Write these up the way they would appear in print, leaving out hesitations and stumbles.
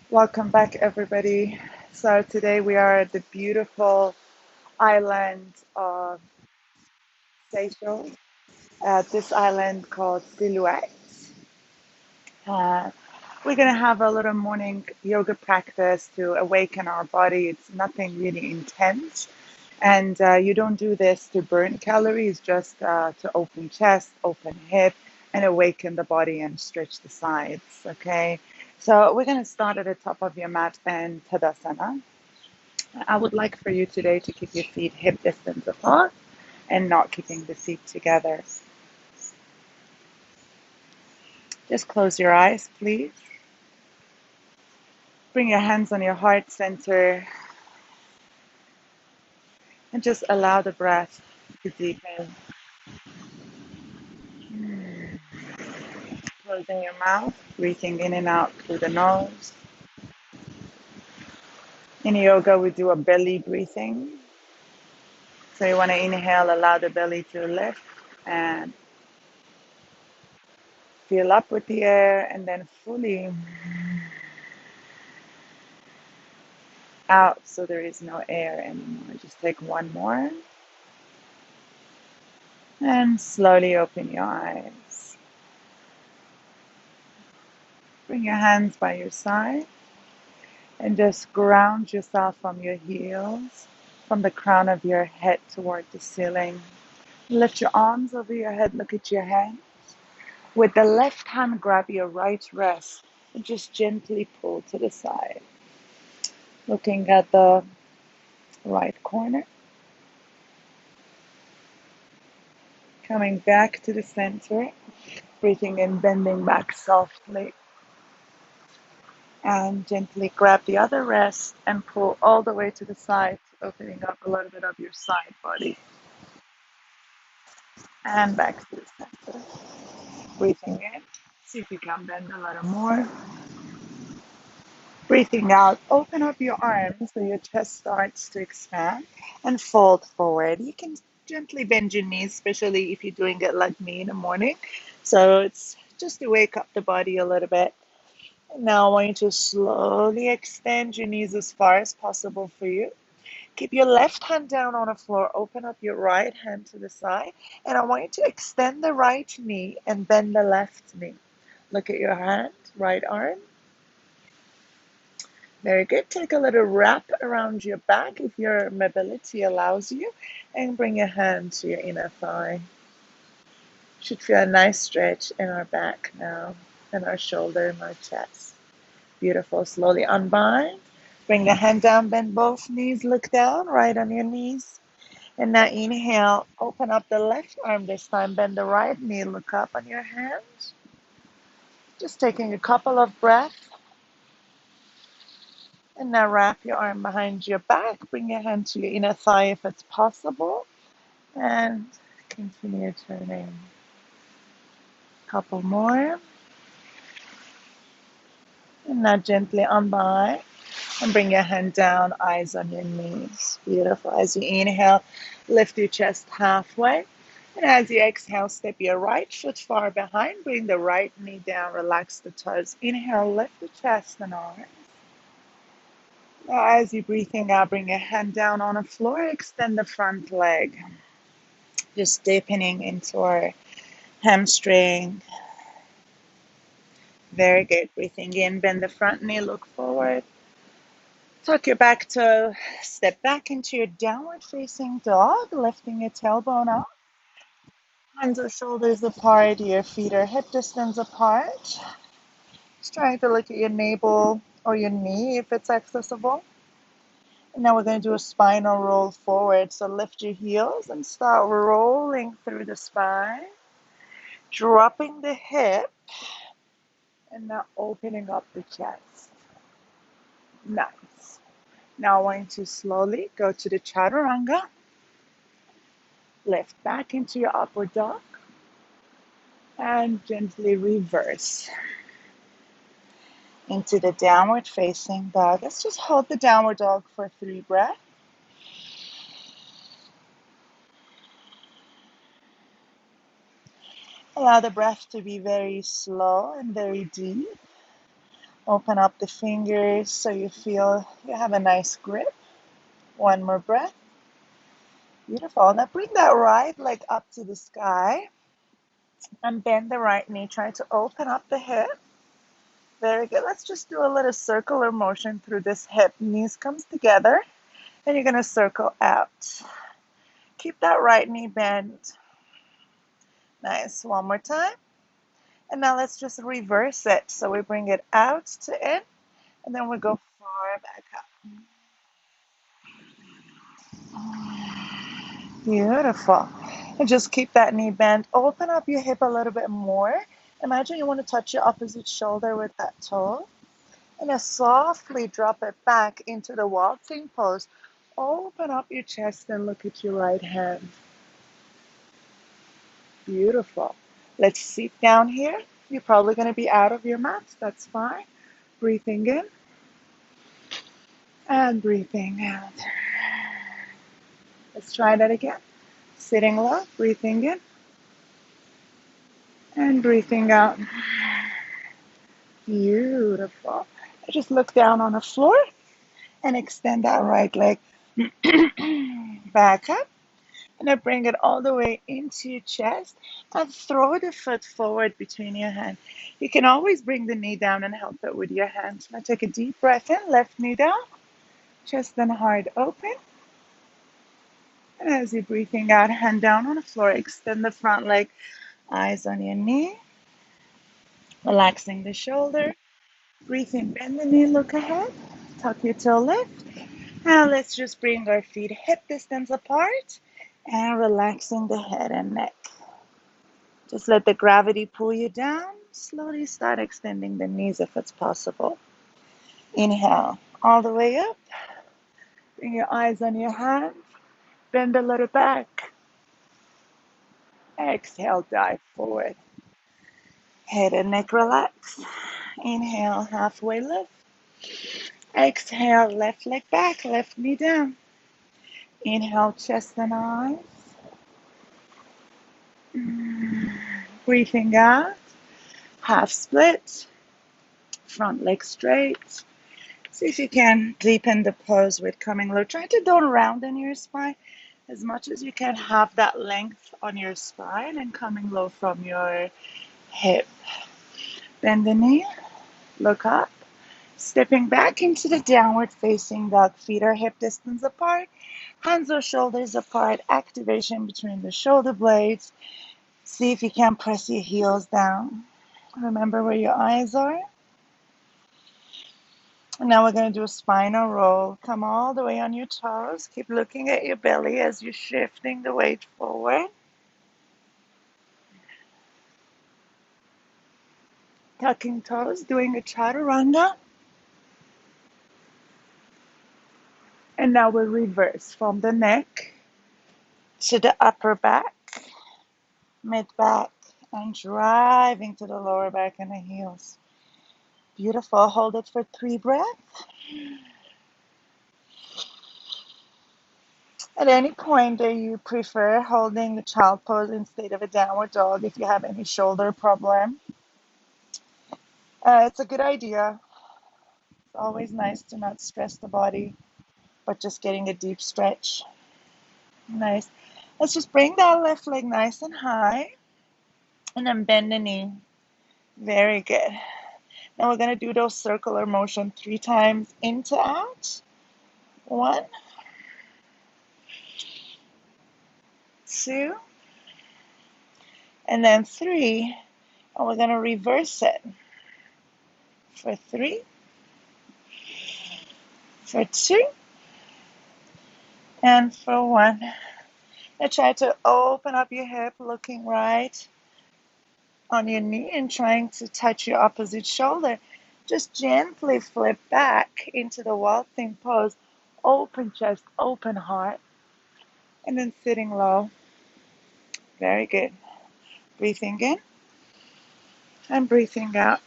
Welcome back, everybody. So, today we are at the beautiful island of Seychelles. This island called Silhouette. Uh, we're going to have a little morning yoga practice to awaken our body. It's nothing really intense. And you don't do this to burn calories, just to open chest, open hip, and awaken the body and stretch the sides. Okay. So, we're going to start at the top of your mat and Tadasana. I would like for you today to keep your feet hip distance apart and not keeping the feet together. Just close your eyes, please. Bring your hands on your heart center and just allow the breath to deepen. Closing your mouth, breathing in and out through the nose. In yoga, we do a belly breathing. So you want to inhale, allow the belly to lift and fill up with the air, and then fully out so there is no air anymore. Just take one more. And slowly open your eyes. Bring your hands by your side and just ground yourself from your heels, from the crown of your head toward the ceiling. Lift your arms over your head, look at your hands. With the left hand, grab your right wrist and just gently pull to the side. Looking at the right corner. Coming back to the center. Breathing in, bending back softly. And gently grab the other wrist and pull all the way to the side, opening up a little bit of your side body. And back to the center. Breathing in. See if you can bend a little more. Breathing out, open up your arms so your chest starts to expand and fold forward. You can gently bend your knees, especially if you're doing it like me in the morning. So it's just to wake up the body a little bit. Now I want you to slowly extend your knees as far as possible for you. Keep your left hand down on the floor. Open up your right hand to the side. And I want you to extend the right knee and bend the left knee. Look at your hand, right arm. Very good. Take a little wrap around your back if your mobility allows you. And bring your hand to your inner thigh. Should feel a nice stretch in our back now, and our shoulder and our chest. Beautiful. Slowly unbind. Bring the hand down, bend both knees, look down, right on your knees. And now inhale, open up the left arm this time, bend the right knee, look up on your hands. Just taking a couple of breaths. And now wrap your arm behind your back, bring your hand to your inner thigh if it's possible. And continue turning. Couple more. And now gently unbind. And bring your hand down, eyes on your knees. Beautiful. As you inhale, lift your chest halfway. And as you exhale, step your right foot far behind. Bring the right knee down, relax the toes. Inhale, lift the chest and arms. Now, as you're breathing out, bring your hand down on the floor. Extend the front leg. Just deepening into our hamstring. Very good. Breathing in, bend the front knee, look forward. Tuck your back toe, step back into your downward facing dog, lifting your tailbone up. Hands or shoulders apart, your feet are hip distance apart. Just trying to look at your navel or your knee if it's accessible. And now we're going to do a spinal roll forward. So lift your heels and start rolling through the spine, dropping the hip, and now opening up the chest. Nice. Now I want you to slowly go to the chaturanga. Lift back into your upward dog and gently reverse into the downward facing dog. Let's just hold the downward dog for 3 breaths. Allow the breath to be very slow and very deep. Open up the fingers so you feel you have a nice grip. One more breath. Beautiful. Now bring that right leg up to the sky and bend the right knee. Try to open up the hip. Very good. Let's just do a little circular motion through this hip. Knees comes together and you're going to circle out. Keep that right knee bent. Nice. One more time. And now let's just reverse it. So we bring it out to in and then we go far back up. Beautiful. And just keep that knee bent. Open up your hip a little bit more. Imagine you want to touch your opposite shoulder with that toe. And then softly drop it back into the waltzing pose. Open up your chest and look at your right hand. Beautiful. Let's sit down here. You're probably going to be out of your mat. That's fine. Breathing in and breathing out. Let's try that again. Sitting low, breathing in and breathing out. Beautiful. Just look down on the floor and extend that right leg back up. And then bring it all the way into your chest and throw the foot forward between your hands. You can always bring the knee down and help it with your hands. Now take a deep breath in, left knee down, chest and heart open. And as you're breathing out, hand down on the floor, extend the front leg, eyes on your knee, relaxing the shoulder. Breathing, bend the knee, look ahead, tuck your toe lift. Now let's just bring our feet hip distance apart and relaxing the head and neck. Just let the gravity pull you down. Slowly start extending the knees if it's possible. Inhale all the way up. Bring your eyes on your hands. Bend a little back. Exhale, dive forward. Head and neck relax. Inhale, halfway lift. Exhale, left leg back, left knee down. Inhale, chest and eyes. Breathing out. Half split. Front leg straight. See if you can deepen the pose with coming low. Try to don't round your spine as much as you can. Have that length on your spine and coming low from your hip. Bend the knee, look up. Stepping back into the downward facing dog. Feet are hip distance apart. Hands or shoulders apart. Activation between the shoulder blades. See if you can press your heels down. Remember where your eyes are. And now we're going to do a spinal roll. Come all the way on your toes. Keep looking at your belly as you're shifting the weight forward. Tucking toes, doing a chaturanga. And now we'll reverse from the neck to the upper back, mid back, and driving to the lower back and the heels. Beautiful. Hold it for 3 breaths. At any point, do you prefer holding the child pose instead of a downward dog if you have any shoulder problem? It's a good idea. It's always nice to not stress the body, but just getting a deep stretch. Nice. Let's just bring that left leg nice and high and then bend the knee. Very good. Now we're going to do those circular motion 3 times in to out. 1, 2, and then 3. And we're going to reverse it for 3, for 2, and for 1. Now try to open up your hip, looking right on your knee and trying to touch your opposite shoulder. Just gently flip back into the waltzing pose. Open chest, open heart. And then sitting low. Very good. Breathing in and breathing out.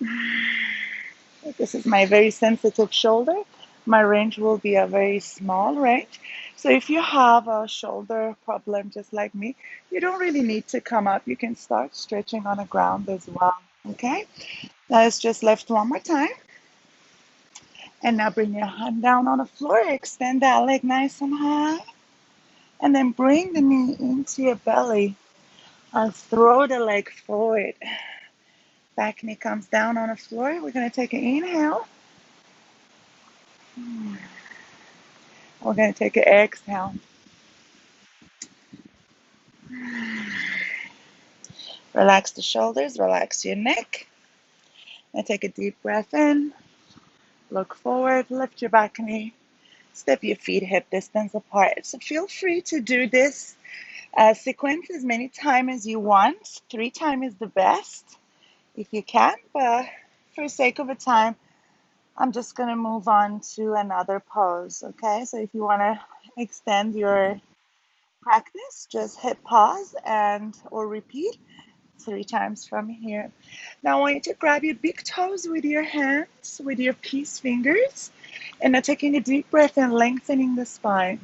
This is my very sensitive shoulder. My range will be a very small range. So if you have a shoulder problem just like me, you don't really need to come up. You can start stretching on the ground as well. Okay? Now let's just lift one more time. And now bring your hand down on the floor, extend that leg nice and high, and then bring the knee into your belly and throw the leg forward. Back knee comes down on the floor. We're going to take an inhale. We're going to take an exhale. Relax the shoulders, relax your neck. And take a deep breath in. Look forward, lift your back knee. Step your feet hip distance apart. So feel free to do this sequence as many times as you want. 3 times is the best if you can, but for sake of a time, I'm just going to move on to another pose, okay? So if you want to extend your practice, just hit pause and or repeat 3 times from here. Now I want you to grab your big toes with your hands, with your peace fingers, and now taking a deep breath and lengthening the spine.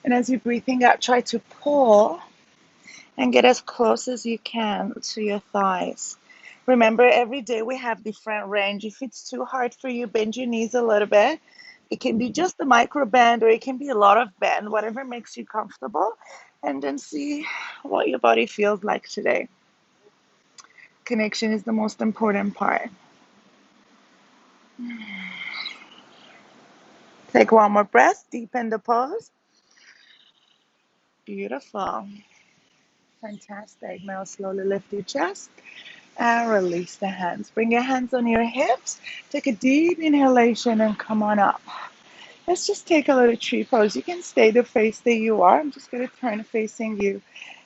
And as you're breathing out, try to pull and get as close as you can to your thighs. Remember, every day we have different range. If it's too hard for you, bend your knees a little bit. It can be just a micro bend or it can be a lot of bend, whatever makes you comfortable. And then see what your body feels like today. Connection is the most important part. Take one more breath, deepen the pose. Beautiful. Fantastic. Now slowly lift your chest and release the hands. Bring your hands on your hips. Take a deep inhalation and come on up. Let's just take a little tree pose. You can stay the face that you are. I'm just going to turn facing you.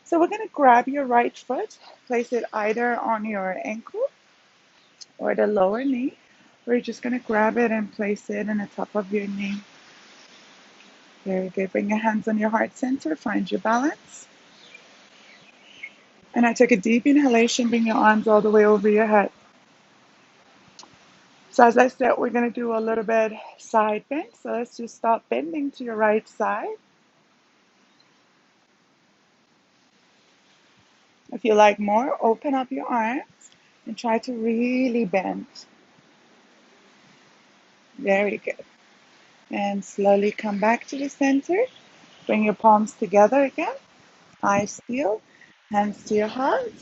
So we're going to grab your right foot, place it either on your ankle or the lower knee. We're just going to grab it and place it on the top of your knee. Very good. Bring your hands on your heart center. Find your balance. And I take a deep inhalation. Bring your arms all the way over your head. So as I said, we're going to do a little bit side bend. So let's just start bending to your right side. If you like more, open up your arms and try to really bend. Very good. And slowly come back to the center. Bring your palms together again. Eyes still. Hands to your heart.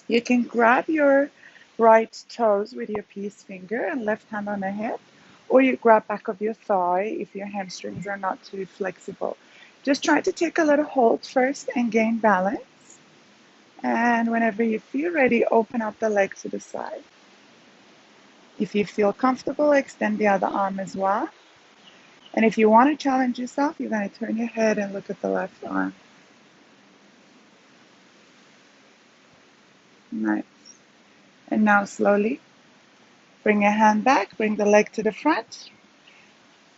You can grab your right toes with your peace finger and left hand on the hip, or you grab back of your thigh if your hamstrings are not too flexible. Just try to take a little hold first and gain balance. And whenever you feel ready, open up the leg to the side. If you feel comfortable, extend the other arm as well. And if you want to challenge yourself, you're going to turn your head and look at the left arm. Nice. And now slowly bring your hand back, bring the leg to the front.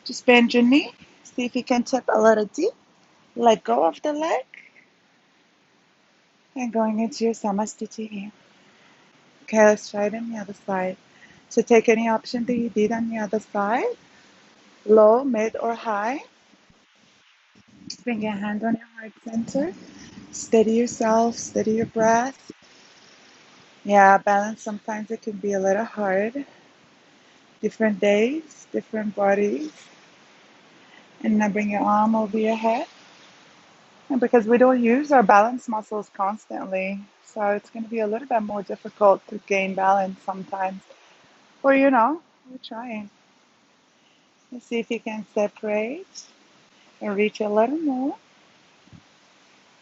Just bend your knee. See if you can tip a little deep. Let go of the leg. And going into your Samasthiti here. Okay, let's try it on the other side. So take any option that you did on the other side. Low, mid, or high. Bring your hand on your heart center. Steady yourself, steady your breath. Yeah, balance, sometimes it can be a little hard. Different days, different bodies. And now bring your arm over your head. And because we don't use our balance muscles constantly, so it's going to be a little bit more difficult to gain balance sometimes. Or, we're trying. Let's see if you can separate and reach a little more.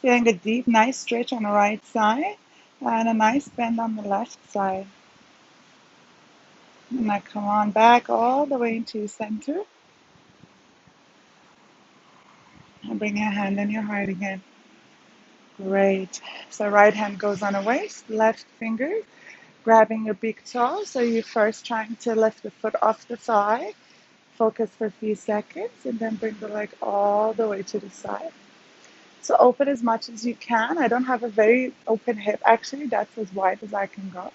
Feeling a deep, nice stretch on the right side and a nice bend on the left side. And now come on back all the way into center. And bring your hand on your heart again. Great. So right hand goes on the waist, left finger grabbing your big toe. So you're first trying to lift the foot off the thigh. Focus for a few seconds and then bring the leg all the way to the side. So open as much as you can. I don't have a very open hip. Actually, that's as wide as I can go.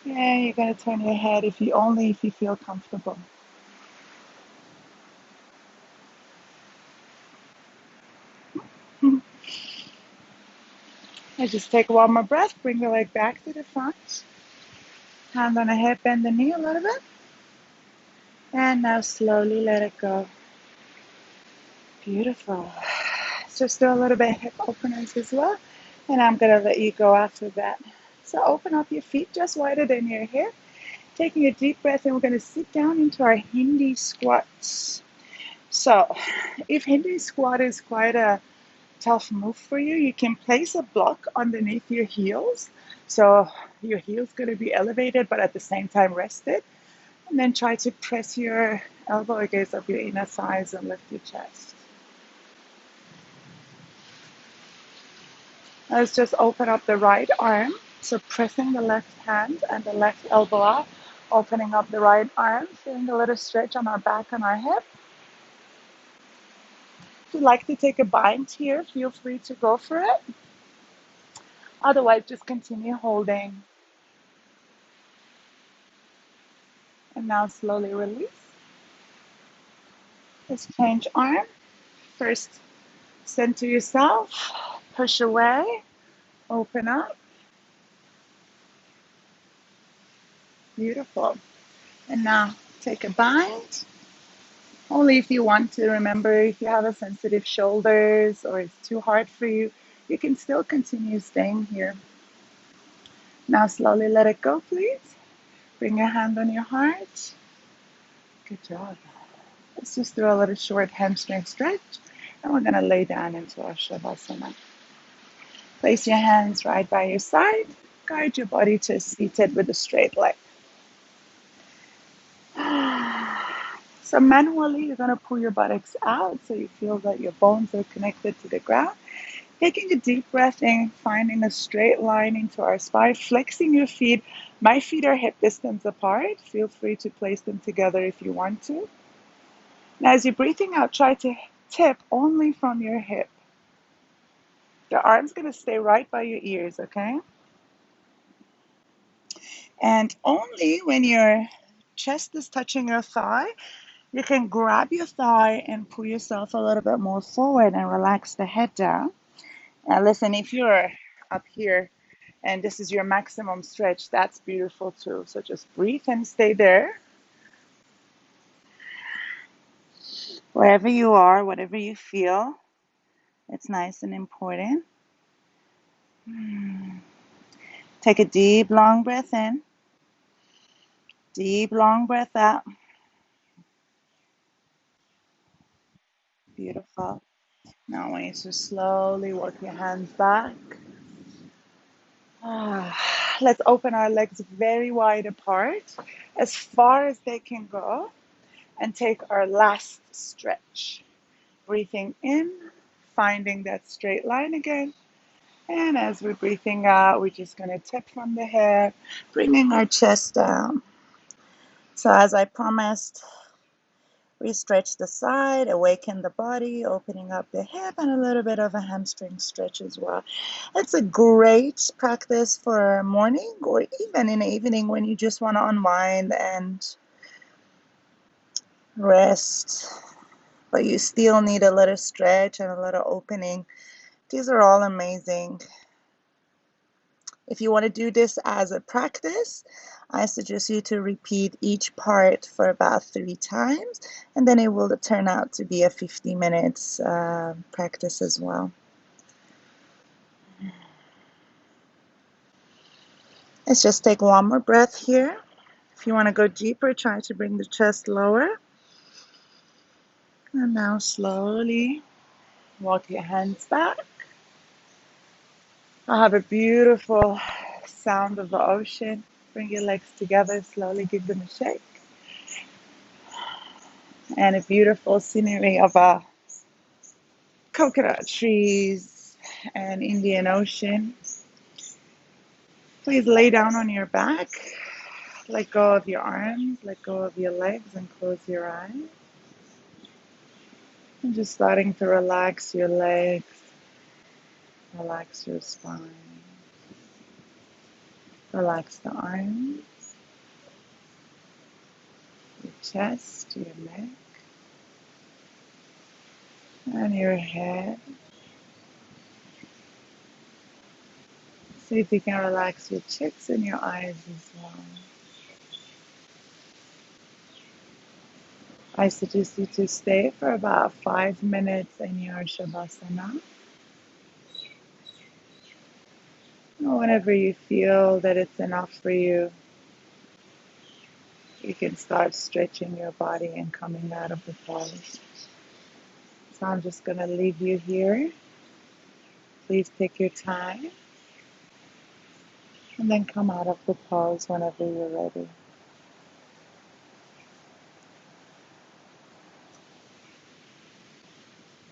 And you're going to turn your head if you feel comfortable. And just take one more breath. Bring the leg back to the front. Hand on the hip, bend the knee a little bit. And now slowly let it go. Beautiful. Let's just do a little bit of hip openers as well. And I'm going to let you go after that. So open up your feet just wider than your hip. Taking a deep breath, and we're going to sit down into our Hindi squats. So if Hindi squat is quite a tough move for you, you can place a block underneath your heels. So your heel's going to be elevated, but at the same time rested. And then try to press your elbow against up your inner thighs and lift your chest. Let's just open up the right arm. So pressing the left hand and the left elbow up, opening up the right arm, feeling a little stretch on our back and our hip. If you'd like to take a bind here, feel free to go for it. Otherwise, just continue holding. And now slowly release. Let's change arm. First, center yourself, push away, open up. Beautiful. And now take a bind. Only if you want to. Remember, if you have a sensitive shoulders or it's too hard for you, you can still continue staying here. Now slowly let it go, please. Bring your hand on your heart. Good job. Let's just do a little short hamstring stretch, and we're going to lay down into our Shavasana. Place your hands right by your side. Guide your body to seated with a straight leg. So manually, you're going to pull your buttocks out so you feel that your bones are connected to the ground. Taking a deep breath in, finding a straight line into our spine, flexing your feet. My feet are hip distance apart. Feel free to place them together if you want to. Now, as you're breathing out, try to tip only from your hip. The arm's going to stay right by your ears, okay? And only when your chest is touching your thigh, you can grab your thigh and pull yourself a little bit more forward and relax the head down. Now, listen, if you're up here and this is your maximum stretch, that's beautiful too. So just breathe and stay there. Wherever you are, whatever you feel, it's nice and important. Take a deep, long breath in. Deep, long breath out. Beautiful. Now I want you to slowly walk your hands back. Let's open our legs very wide apart, as far as they can go, and take our last stretch. Breathing in, finding that straight line again. And as we're breathing out, we're just going to tip from the hip, bringing our chest down. So as I promised, we stretch the side, awaken the body, opening up the hip, and a little bit of a hamstring stretch as well. It's a great practice for morning or even in the evening when you just want to unwind and rest, but you still need a little stretch and a little opening. These are all amazing. If you want to do this as a practice, I suggest you to repeat each part for about 3 times, and then it will turn out to be a 50 minutes practice as well. Let's just take one more breath here. If you want to go deeper, try to bring the chest lower. And now slowly walk your hands back. I have a beautiful sound of the ocean. Bring your legs together, slowly give them a shake. And a beautiful scenery of coconut trees and Indian Ocean. Please lay down on your back. Let go of your arms, let go of your legs, and close your eyes. And just starting to relax your legs, relax your spine, relax the arms, your chest, your neck, and your head. See if you can relax your cheeks and your eyes as well. I suggest you to stay for about 5 minutes in your Shavasana. Whenever you feel that it's enough for you, you can start stretching your body and coming out of the pose. So I'm just going to leave you here. Please take your time and then come out of the pose whenever you're ready.